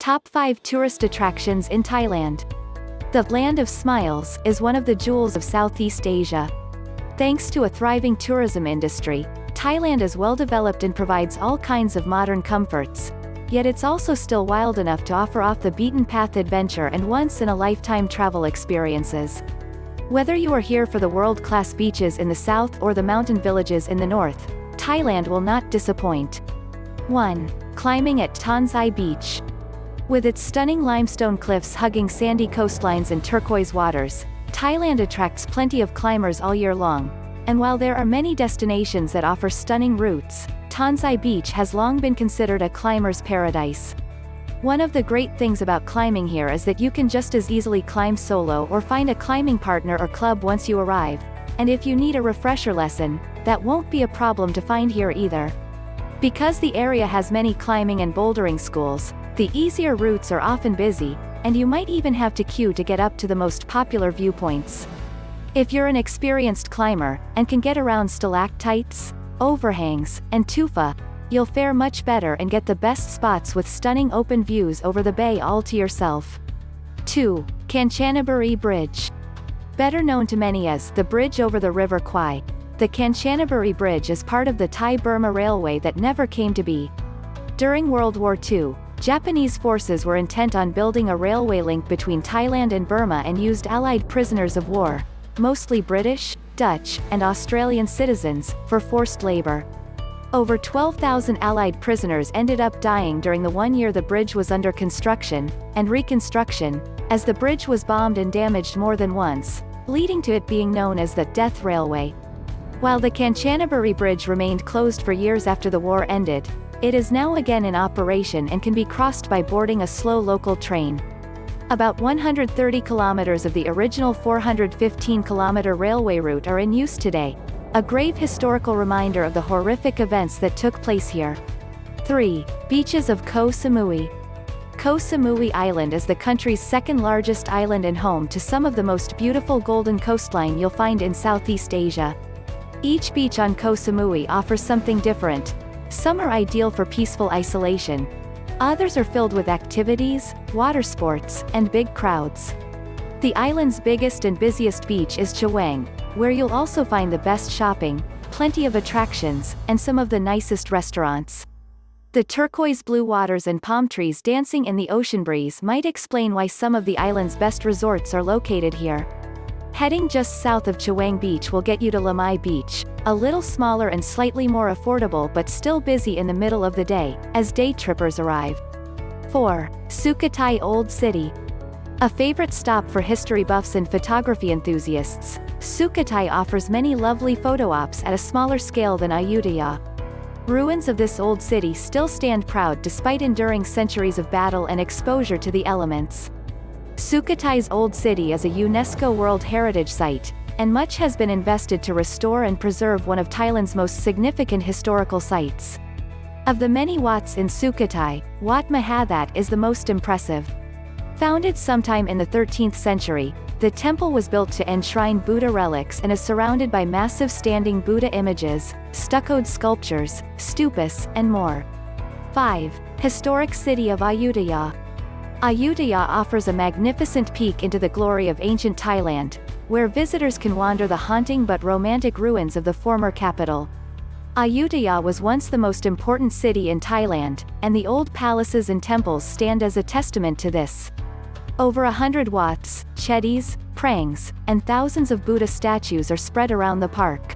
Top 5 Tourist Attractions in Thailand. The Land of Smiles is one of the jewels of Southeast Asia. Thanks to a thriving tourism industry, Thailand is well developed and provides all kinds of modern comforts. Yet it's also still wild enough to offer off-the-beaten-path adventure and once-in-a-lifetime travel experiences. Whether you are here for the world-class beaches in the south or the mountain villages in the north, Thailand will not disappoint. 1. Climbing at Tonsai Beach. With its stunning limestone cliffs hugging sandy coastlines and turquoise waters, Thailand attracts plenty of climbers all year long. And while there are many destinations that offer stunning routes, Tonsai Beach has long been considered a climber's paradise. One of the great things about climbing here is that you can just as easily climb solo or find a climbing partner or club once you arrive, and if you need a refresher lesson, that won't be a problem to find here either. Because the area has many climbing and bouldering schools, the easier routes are often busy, and you might even have to queue to get up to the most popular viewpoints. If you're an experienced climber, and can get around stalactites, overhangs, and tufa, you'll fare much better and get the best spots with stunning open views over the bay all to yourself. 2. Kanchanaburi Bridge. Better known to many as the bridge over the River Kwai, the Kanchanaburi Bridge is part of the Thai-Burma Railway that never came to be. During World War II, Japanese forces were intent on building a railway link between Thailand and Burma and used Allied prisoners of war, mostly British, Dutch, and Australian citizens, for forced labor. Over 12,000 Allied prisoners ended up dying during the 1 year the bridge was under construction, and reconstruction, as the bridge was bombed and damaged more than once, leading to it being known as the Death Railway. While the Kanchanaburi Bridge remained closed for years after the war ended, it is now again in operation and can be crossed by boarding a slow local train. About 130 kilometers of the original 415-kilometer railway route are in use today, a grave historical reminder of the horrific events that took place here. 3. Beaches of Koh Samui. Koh Samui Island is the country's second-largest island and home to some of the most beautiful golden coastline you'll find in Southeast Asia. Each beach on Koh Samui offers something different. Some are ideal for peaceful isolation. Others are filled with activities, water sports, and big crowds. The island's biggest and busiest beach is Chaweng, where you'll also find the best shopping, plenty of attractions, and some of the nicest restaurants. The turquoise blue waters and palm trees dancing in the ocean breeze might explain why some of the island's best resorts are located here. Heading just south of Chaweng Beach will get you to Lamai Beach, a little smaller and slightly more affordable but still busy in the middle of the day, as day trippers arrive. 4. Sukhothai Old City. A favorite stop for history buffs and photography enthusiasts, Sukhothai offers many lovely photo ops at a smaller scale than Ayutthaya. Ruins of this old city still stand proud despite enduring centuries of battle and exposure to the elements. Sukhothai's Old City is a UNESCO World Heritage Site, and much has been invested to restore and preserve one of Thailand's most significant historical sites. Of the many Wats in Sukhothai, Wat Mahathat is the most impressive. Founded sometime in the 13th century, the temple was built to enshrine Buddha relics and is surrounded by massive standing Buddha images, stuccoed sculptures, stupas, and more. 5. Historic City of Ayutthaya. Ayutthaya offers a magnificent peek into the glory of ancient Thailand, where visitors can wander the haunting but romantic ruins of the former capital. Ayutthaya was once the most important city in Thailand, and the old palaces and temples stand as a testament to this. Over 100 Wats, Chetties, Prangs, and thousands of Buddha statues are spread around the park.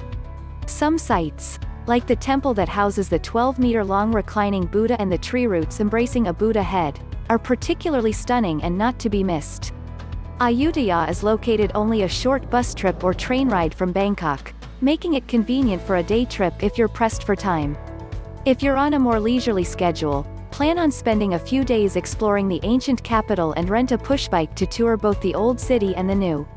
Some sites, like the temple that houses the 12-meter-long reclining Buddha and the tree roots embracing a Buddha head, are particularly stunning and not to be missed. Ayutthaya is located only a short bus trip or train ride from Bangkok, making it convenient for a day trip if you're pressed for time. If you're on a more leisurely schedule, plan on spending a few days exploring the ancient capital and rent a pushbike to tour both the old city and the new.